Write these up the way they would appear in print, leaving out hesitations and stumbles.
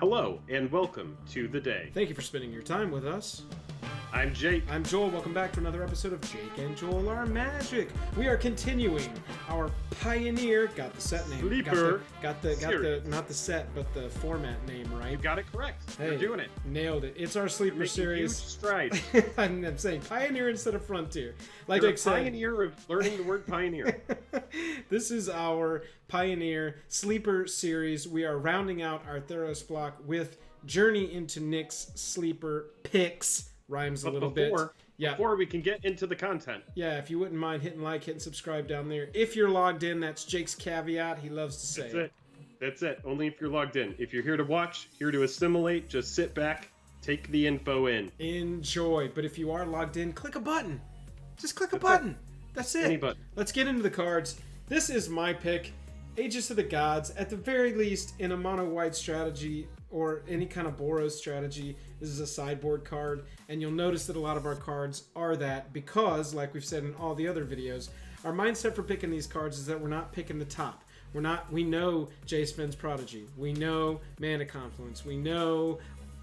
Hello, and welcome to the day. Thank you for spending your time with us. I'm Jake. I'm Joel. Welcome back to another episode of Jake and Joel Are Magic. We are continuing our Pioneer, got the set name. Sleeper. Got the not the set, but the format name, right? You got it correct. Hey, You're doing it. Nailed it. It's our Sleeper Making series. huge strides. I'm saying Pioneer instead of Frontier. Like You're Jake a said, pioneer of learning the word pioneer. this is our Pioneer Sleeper series. We are rounding out our Theros block with Journey into Nyx's Sleeper picks. Rhymes a little bit. Yeah. Before we can get into the content. Yeah, if you wouldn't mind hitting like, hitting subscribe down there. If you're logged in, that's Jake's caveat. He loves to say That's it. That's it. Only if you're logged in. If you're here to watch, here to assimilate, just sit back, take the info in. Enjoy. But if you are logged in, click a button. Just click a button. That's it. Any button. Let's get into the cards. This is my pick. Aegis of the Gods. At the very least, in a mono-white strategy or any kind of Boros strategy, this is a sideboard card. And you'll notice that a lot of our cards are that because, like we've said in all the other videos, our mindset for picking these cards is that we're not picking the top. We know Jace Finn's Prodigy. We know Mana Confluence. We know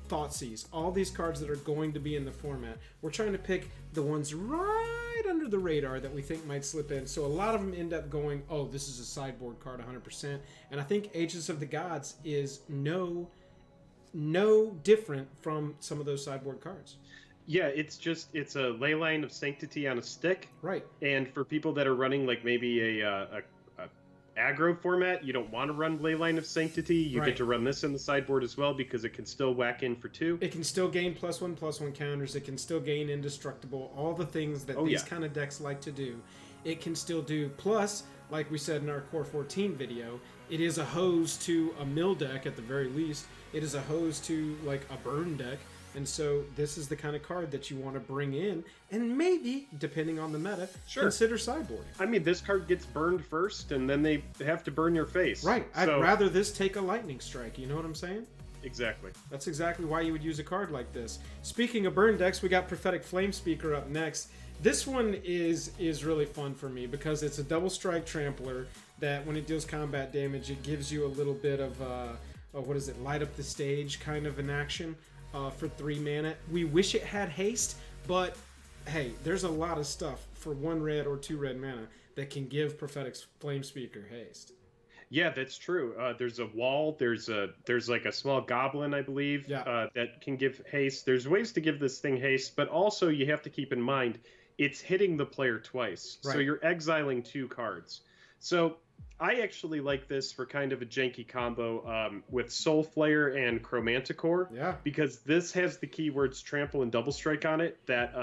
Thoughtseize. All these cards that are going to be in the format. We're trying to pick the ones right under the radar that we think might slip in. So a lot of them end up going, oh, this is a sideboard card 100%. And I think Aegis of the Gods is no different from some of those sideboard cards. Yeah, it's a Leyline of Sanctity on a stick. Right. And for people that are running like maybe a aggro format, you don't want to run Leyline of Sanctity. You get to run this in the sideboard as well because it can still whack in for 2. It can still gain +1/+1 counters. It can still gain indestructible. All the things that these kind of decks like to do, it can still do. Plus, like we said in our Core 14 video, it is a hose to a mill deck at the very least. It is a hose to like a burn deck. And so this is the kind of card that you want to bring in and maybe, depending on the meta, consider sideboarding. I mean, this card gets burned first and then they have to burn your face. Right. I'd rather this take a lightning strike. You know what I'm saying? Exactly. That's exactly why you would use a card like this. Speaking of burn decks, we got Prophetic Flame Speaker up next. This one is really fun for me because it's a double strike trampler that when it deals combat damage, it gives you a little bit of, light up the stage kind of an action. For 3 mana. We wish it had haste, but hey, there's a lot of stuff for 1 red or 2 red mana that can give Prophetic Flame Speaker haste. Yeah, that's true. There's a wall. There's like a small goblin, I believe, that can give haste. There's ways to give this thing haste, but also you have to keep in mind it's hitting the player twice. Right. So you're exiling 2 cards. So I actually like this for kind of a janky combo with Soul Flare and Chromanticore. Yeah. Because this has the keywords Trample and Double Strike on it that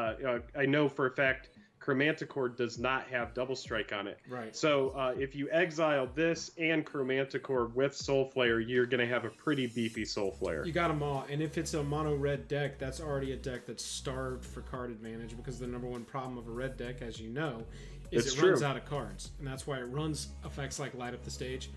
I know for a fact Chromanticore does not have Double Strike on it. Right. So if you exile this and Chromanticore with Soul Flare, you're going to have a pretty beefy Soul Flare. You got them all. And if it's a mono red deck, that's already a deck that's starved for card advantage because the number one problem of a red deck, as you know, is it runs out of cards. And that's why it runs effects like Light Up the Stage.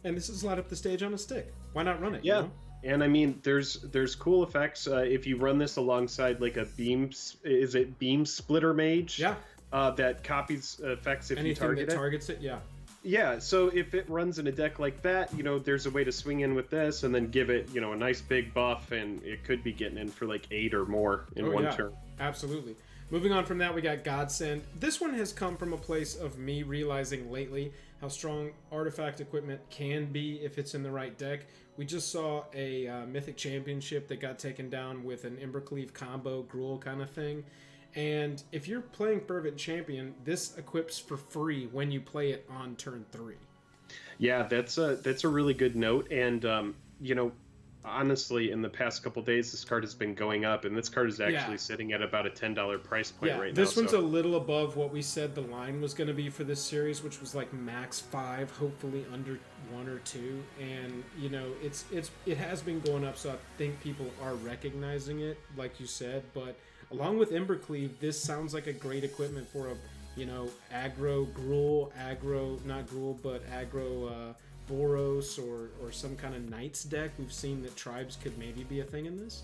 And this is Light Up the Stage on a stick. Why not run it? Yeah. You know? And I mean, there's cool effects if you run this alongside like a beam splitter mage? Yeah. That copies effects if anything you target that targets it. Yeah. Yeah. So if it runs in a deck like that, there's a way to swing in with this and then give it, a nice big buff, and it could be getting in for like 8 or more in one turn. Absolutely. Moving on from that, we got Godsend. This one has come from a place of me realizing lately how strong artifact equipment can be if it's in the right deck. We just saw a Mythic Championship that got taken down with an Embercleave combo, Gruul kind of thing. And if you're playing Fervent Champion, this equips for free when you play it on turn 3. Yeah, that's a really good note. And, honestly, in the past couple days, this card has been going up, and this card is actually sitting at about a $10 price point right now. This one's a little above what we said the line was going to be for this series, which was like max 5, hopefully under 1 or 2. And it has been going up, so I think people are recognizing it, like you said. But along with Embercleave, this sounds like a great equipment for a aggro Gruul, aggro Boros or some kind of Knights deck. We've seen that tribes could maybe be a thing in this.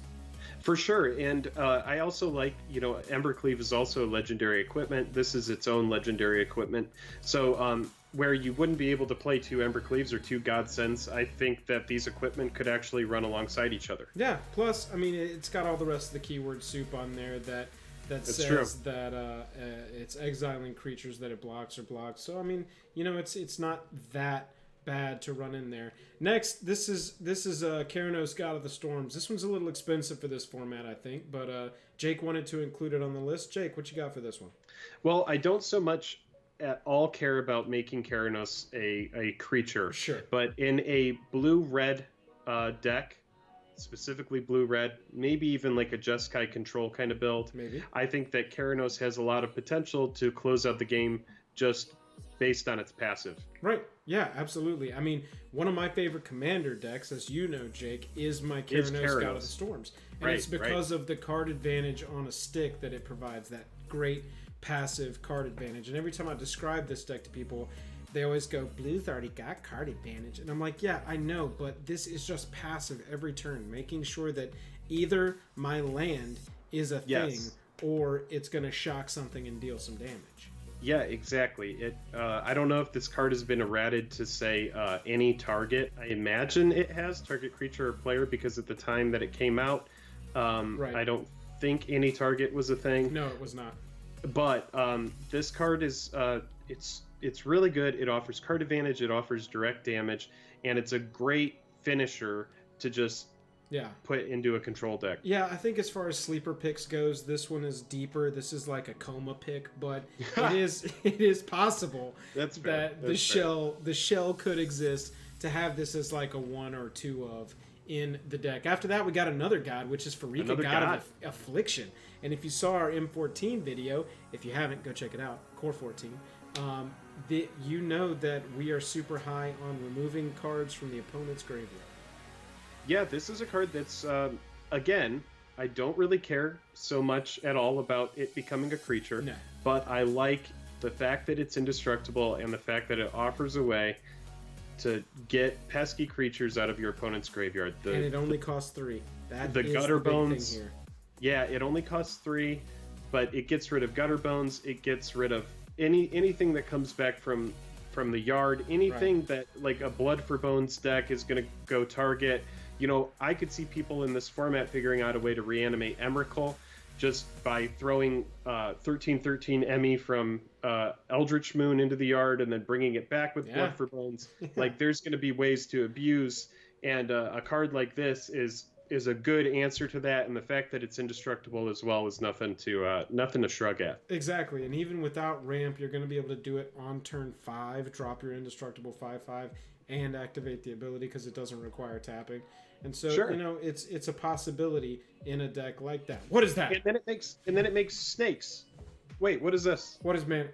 For sure, and I also like, Embercleave is also legendary equipment. This is its own legendary equipment. So where you wouldn't be able to play two Embercleaves or two Godsends, I think that these equipment could actually run alongside each other. Yeah, plus, I mean, it's got all the rest of the keyword soup on there that That's says true. that it's exiling creatures that it blocks or blocks. So, I mean, it's not that bad to run in there. Next, this is Keranos, God of the Storms. This one's a little expensive for this format, I think, but Jake wanted to include it on the list. Jake, what you got for this one? Well, I don't so much at all care about making Keranos a creature. Sure. But in a blue-red deck, specifically blue-red, maybe even like a Jeskai control kind of build, Maybe. I think that Keranos has a lot of potential to close out the game just based on its passive. Right. Yeah, absolutely. I mean, one of my favorite commander decks, as you know, Jake, is my Keranos, God of the Storms. And it's because of the card advantage on a stick that it provides, that great passive card advantage. And every time I describe this deck to people, they always go, Blue's already got card advantage. And I'm like, yeah, I know, but this is just passive every turn, making sure that either my land is a thing or it's going to shock something and deal some damage. Yeah, exactly. I don't know if this card has been errated to say any target. I imagine it has, target creature or player, because at the time that it came out, I don't think any target was a thing. No, it was not. But this card is it's really good. It offers card advantage, it offers direct damage, and it's a great finisher to just put into a control deck. Yeah, I think as far as sleeper picks goes, this one is deeper. This is like a coma pick, but it is possible that the shell could exist to have this as like a 1 or 2 of in the deck. After that, we got another god, which is Farika, God of Affliction. And if you saw our M14 video, if you haven't, go check it out, Core 14. You know that we are super high on removing cards from the opponent's graveyard. Yeah, this is a card that's, again, I don't really care so much at all about it becoming a creature, but I like the fact that it's indestructible and the fact that it offers a way to get pesky creatures out of your opponent's graveyard. And it only costs 3. That the is gutter the big bones. thing here. Yeah, it only costs 3, but it gets rid of gutter bones. It gets rid of anything that comes back from the yard. Anything that, like, a Blood for Bones deck is going to go target. I could see people in this format figuring out a way to reanimate Emrakul just by throwing 1313 Emmy from Eldritch Moon into the yard and then bringing it back with Blood for Bones. Like, there's going to be ways to abuse, and a card like this is a good answer to that, and the fact that it's indestructible as well is nothing to shrug at. Exactly, and even without ramp, you're going to be able to do it on turn 5, drop your indestructible 5/5, and activate the ability because it doesn't require tapping. And so, it's a possibility in a deck like that. What is that? And then it makes snakes. Wait, what is this? What is man?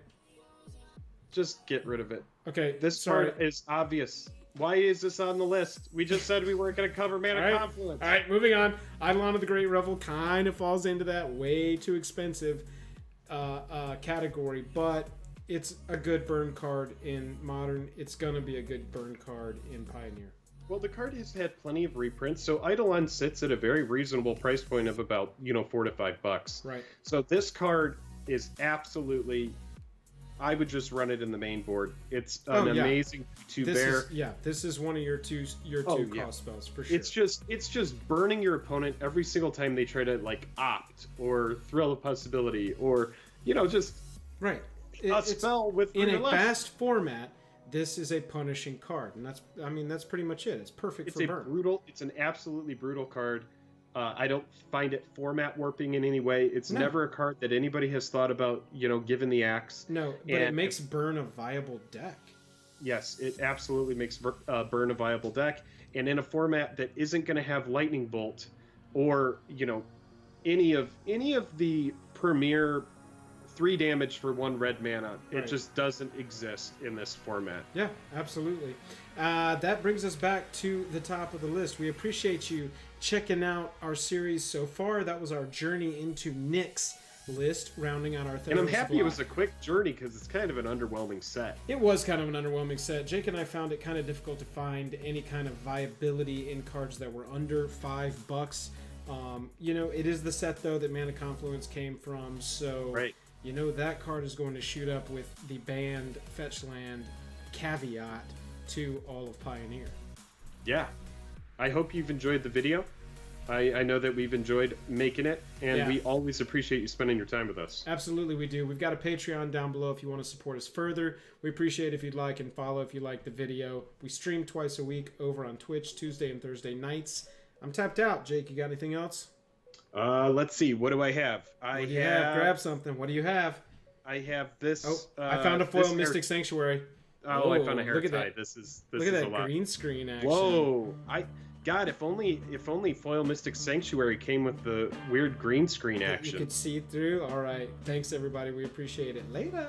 Just get rid of it. Okay, this part is obvious. Why is this on the list? We just said we weren't going to cover Mana Confluence. All right, moving on. Eidolon of the Great Revel kind of falls into that way too expensive category, but it's a good burn card in Modern. It's going to be a good burn card in Pioneer. Well, the card has had plenty of reprints, so Eidolon sits at a very reasonable price point of about, $4 to $5. Right. So this card is absolutely, I would just run it in the main board. It's an amazing 2-bear. This is one of your two cost spells for sure. It's just burning your opponent every single time they try to opt or Thrill of Possibility or just a spell with in a fast format. This is a punishing card, and that's pretty much it. It's perfect for burn. It's an absolutely brutal card. I don't find it format warping in any way. It's never a card that anybody has thought about, given the axe. No, but it makes burn a viable deck. Yes, it absolutely makes burn a viable deck, and in a format that isn't going to have Lightning Bolt or any of the premier 3 damage for 1 red mana. It just doesn't exist in this format. Yeah, absolutely. That brings us back to the top of the list. We appreciate you checking out our series so far. That was our journey into Nick's list, rounding out our Theros And I'm happy block. It was a quick journey because it's kind of an underwhelming set. It was kind of an underwhelming set. Jake and I found it kind of difficult to find any kind of viability in cards that were under $5. You know, it is the set though that Mana Confluence came from, so right. You know that card is going to shoot up with the banned fetch land caveat to all of Pioneer. Yeah. I hope you've enjoyed the video. I know that we've enjoyed making it, and we always appreciate you spending your time with us. Absolutely, we do. We've got a Patreon down below if you want to support us further. We appreciate if you'd like and follow if you like the video. We stream twice a week over on Twitch, Tuesday and Thursday nights. I'm tapped out. Jake, you got anything else? Let's see. What do I have? What do you have? Grab something. What do you have? I have this. Oh, I found a foil Mystic Sanctuary. Oh, I found a hair look at tie. that. This is look at a that lot. Green screen action. Whoa! God, if only foil Mystic Sanctuary came with the weird green screen action. You could see through. All right. Thanks, everybody. We appreciate it. Later.